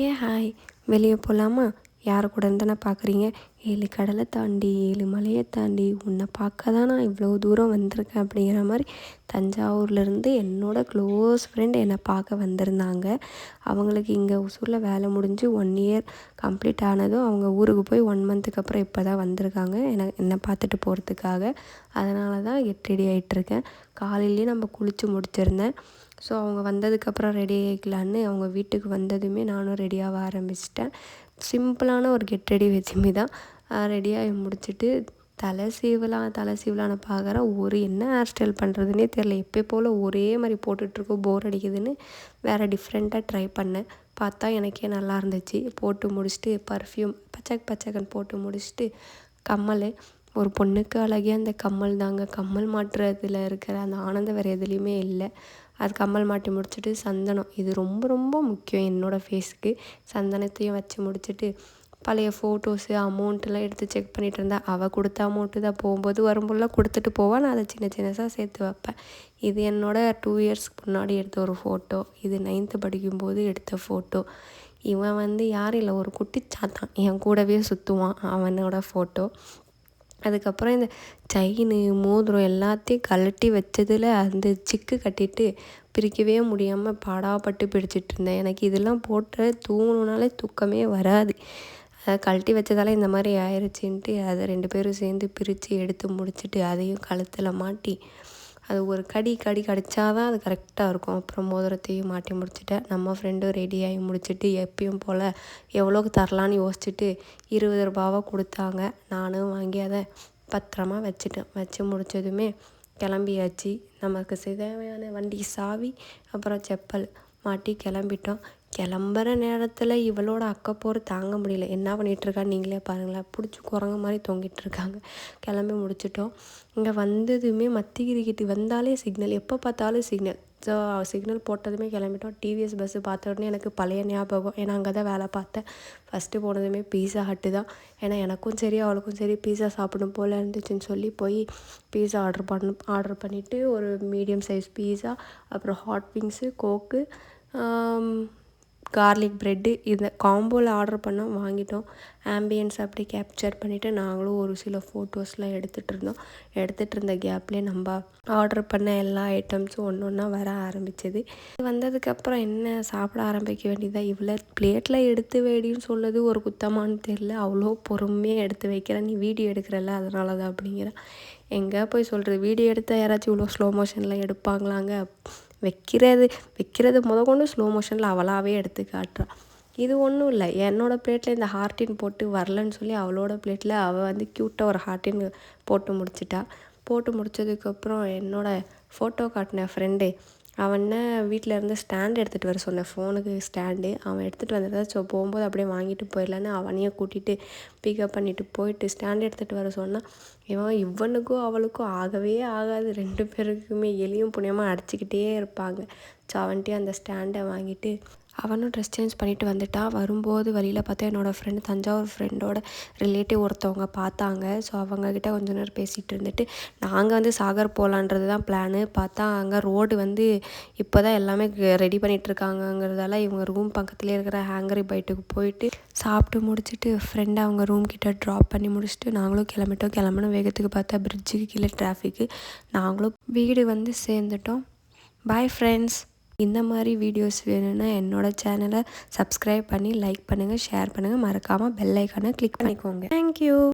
Hi, வெளியே போகலாமா? யார் கூட தானே பார்க்குறீங்க? 7 கடலை தாண்டி 7 மலையை தாண்டி உன்னை பார்க்க தான் நான் இவ்வளோ தூரம் வந்திருக்கேன் அப்படிங்கிற மாதிரி தஞ்சாவூர்லேருந்து என்னோடய க்ளோஸ் ஃப்ரெண்ட் என்னை பார்க்க வந்திருந்தாங்க. அவங்களுக்கு இங்கே ஒசூரில் வேலை முடிஞ்சு 1 இயர் கம்ப்ளீட் ஆனதும் அவங்க ஊருக்கு போய் 1 மந்த்துக்கு அப்புறம் இப்போ தான் வந்திருக்காங்க என்னை பார்த்துட்டு போகிறதுக்காக. அதனால தான் கெட் ரெடி ஆகிட்டுருக்கேன். காலையிலேயே நம்ம குளித்து முடிச்சிருந்தேன். ஸோ அவங்க வந்ததுக்கப்புறம் ரெடி ஆகிக்கலான்னு அவங்க வீட்டுக்கு வந்ததுமே நானும் ரெடியாக ஆரம்பிச்சிட்டேன். சிம்பிளான ஒரு கெட் ரெடி வித் தான் ரெடியாகி முடிச்சுட்டு தலை சீவலான்னு பார்க்குறேன். என்ன ஹேர் ஸ்டைல் பண்ணுறதுனே தெரில. எப்போ போல் ஒரே மாதிரி போட்டுட்ருக்கோம், போர் அடிக்குதுன்னு வேறு டிஃப்ரெண்ட்டாக ட்ரை பண்ணேன். பார்த்தா எனக்கே நல்லா இருந்துச்சு. போட்டு முடிச்சுட்டு பர்ஃப்யூம் பச்சைக்கன்னு போட்டு முடிச்சுட்டு கம்மல், ஒரு பொண்ணுக்கு அழகே அந்த கம்மல் தாங்க. கம்மல் மாட்டுறதுல இருக்கிற அந்த ஆனந்தம் வேறு எதுலேயுமே இல்லை. அது கம்மல் மாட்டி முடிச்சுட்டு சந்தனம், இது ரொம்ப ரொம்ப முக்கியம் என்னோடய ஃபேஸுக்கு. சந்தனத்தையும் வச்சு முடிச்சுட்டு பழைய ஃபோட்டோஸு அமௌண்ட்டெல்லாம் எடுத்து செக் பண்ணிகிட்டு இருந்தேன். அவள் கொடுத்த அமௌண்ட்டு தான் போகும்போது வரும்போதெல்லாம் கொடுத்துட்டு போவாள். நான் அதை சின்னதாக சேர்த்து வைப்பேன். இது என்னோடய 2 இயர்ஸ்க்கு முன்னாடி எடுத்த ஒரு ஃபோட்டோ. இது 9th படிக்கும்போது எடுத்த ஃபோட்டோ. இவன் யாரும் இல்லை, ஒரு குட்டி சாத்தான் என் கூடவே சுற்றுவான், அவனோட ஃபோட்டோ. அதுக்கப்புறம் இந்த செயினு மோதிரம் எல்லாத்தையும் கழட்டி வச்சதில் அந்த சிக்கு கட்டிட்டு பிரிக்கவே முடியாமல் பாடாப்பட்டு பிடிச்சிட்டு இருந்தேன். எனக்கு இதெல்லாம் போட்டு தூங்கணுனாலே தூக்கமே வராது. அதை கழட்டி வச்சதால இந்த மாதிரி ஆயிடுச்சுன்ட்டு அதை 2 பேரும் சேர்ந்து பிரித்து எடுத்து முடிச்சுட்டு அதையும் கழுத்தில் மாட்டி அது ஒரு கடிச்சா தான் அது கரெக்டாக இருக்கும். அப்புறம் மோதிரத்தையும் மாட்டி முடிச்சுட்டேன். நம்ம ஃப்ரெண்டும் ரெடியாகி முடிச்சுட்டு எப்பயும் போல் எவ்வளோக்கு தரலான்னு யோசிச்சுட்டு 20 ரூபாவாக கொடுத்தாங்க. நானும் வாங்கி அதை பத்திரமா வச்சுட்டேன். வச்சு முடித்ததுமே கிளம்பியாச்சு. நமக்கு தேவையான வண்டி சாவி அப்புறம் செப்பல் மாட்டி கிளம்பிட்டோம். கிளம்புற நேரத்தில் இவளோட அக்கப்போர் தாங்க முடியல. என்ன பண்ணிகிட்ருக்கான்னு நீங்களே பாருங்களேன். பிடிச்சி குரங்கு மாதிரி தொங்கிட்டுருக்காங்க. கிளம்பி முடிச்சிட்டோம். இங்கே வந்ததுமே மத்திகிரிக்கிட்டு வந்தாலே சிக்னல், எப்போ பார்த்தாலும் சிக்னல். ஸோ சிக்னல் போட்டதுமே கிளம்பிட்டோம். டிவிஎஸ் பஸ்ஸு பார்த்த உடனே எனக்கு பழைய ஞாபகம். ஏன்னா அங்கே தான் வேலை பார்த்தேன். ஃபஸ்ட்டு போனதுமே பீஸா ஹட்டு தான். ஏன்னா எனக்கும் சரி அவளுக்கும் சரி பீஸா சாப்பிடும் போல் இருந்துச்சுன்னு சொல்லி போய் பீஸா ஆர்டர் பண்ணிவிட்டு ஒரு மீடியம் சைஸ் பீஸா, அப்புறம் ஹாட் விங்ஸு, கோக்கு, கார்லிக் ப்ரெட்டு இந்த காம்போவில் ஆர்டர் பண்ணோம், வாங்கிட்டோம். ஆம்பியன்ஸ் அப்படி கேப்சர் பண்ணிவிட்டு நாங்களும் ஒரு சில ஃபோட்டோஸ்லாம் எடுத்துகிட்டு இருந்த கேப்லேயே நம்ம ஆர்டர் பண்ண எல்லா ஐட்டம்ஸும் ஒன்றா வர ஆரம்பிச்சது. வந்ததுக்கப்புறம் என்ன சாப்பிட ஆரம்பிக்க வேண்டியதாக. இவ்வளோ பிளேட்டில் எடுத்து வேடின்னு சொல்லுது ஒரு குத்தமானு தெரில. அவ்வளோ பொறுமையாக எடுத்து வைக்கிறேன். நீ வீடியோ எடுக்கிறல்ல அதனால தான் அப்படிங்கிறேன். எங்கே போய் சொல்கிறது, வீடியோ எடுத்தால் யாராச்சும் இவ்வளோ ஸ்லோ மோஷனில் எடுப்பாங்களாங்க? வைக்கிறது கொண்டு ஸ்லோ மோஷனில் அவளாகவே எடுத்து காட்டுறாள். இது ஒன்றும் இல்லை, என்னோடய பிளேட்டில் இந்த ஹார்ட்டின் போட்டு வரலன்னு சொல்லி அவளோட பிளேட்டில் அவள் க்யூட்டாக ஒரு ஹார்ட்டின் போட்டு முடிச்சிட்டா. போட்டு முடித்ததுக்கப்புறம் என்னோடய ஃபோட்டோ காட்டின ஃப்ரெண்டு அவனை வீட்டில் இருந்து ஸ்டாண்ட் எடுத்துகிட்டு வர சொன்னேன், ஃபோனுக்கு ஸ்டாண்டு. அவன் எடுத்துகிட்டு வந்ததை ஸோ போகும்போது அப்படியே வாங்கிட்டு போயிடலான்னு அவனையும் கூட்டிகிட்டு பிக்கப் பண்ணிவிட்டு போயிட்டு ஸ்டாண்ட் எடுத்துகிட்டு வர சொன்னால் இவனுக்கும் அவளுக்கும் ஆகவே ஆகாது. 2 பேருக்குமே எலியும் புண்ணியமாக அடிச்சுக்கிட்டே இருப்பாங்க. ஸோ அவன்கிட்டயே அந்த ஸ்டாண்டை வாங்கிட்டு அவனும் ட்ரெஸ் சேஞ்ச் பண்ணிவிட்டு வந்துட்டான். வரும்போது வழியில் பார்த்தா என்னோடய ஃப்ரெண்டு தஞ்சாவூர் ஃப்ரெண்டோட ரிலேட்டிவ் ஒருத்தவங்க பார்த்தாங்க. ஸோ அவங்கக்கிட்ட கொஞ்ச நேரம் பேசிகிட்டு இருந்துட்டு நாங்கள் சாகர் போகலான்றது தான் பிளானு. பார்த்தா அங்கே ரோடு இப்போ தான் எல்லாமே ரெடி பண்ணிகிட்ருக்காங்கங்கிறதால இவங்க ரூம் பக்கத்துலேயே இருக்கிற ஹேங்கரி பைட்டுக்கு போயிட்டு சாப்பிட்டு முடிச்சுட்டு ஃப்ரெண்டை அவங்க ரூம் கிட்டே ட்ராப் பண்ணி முடிச்சுட்டு நாங்களும் கிளம்பிட்டோம். கிளம்புன வேகத்துக்கு பார்த்தா பிரிட்ஜுக்கு கீழே டிராஃபிக்கு. நாங்களும் வீடு சேர்ந்துட்டோம். Bye friends. இந்த மாதிரி வீடியோஸ் வேணும்னா என்னோடய சேனலை சப்ஸ்கிரைப் பண்ணி லைக் பண்ணுங்கள், ஷேர் பண்ணுங்கள். மறக்காமல் பெல் ஐக்கானை கிளிக் பண்ணிக்கோங்க. தேங்க்யூ.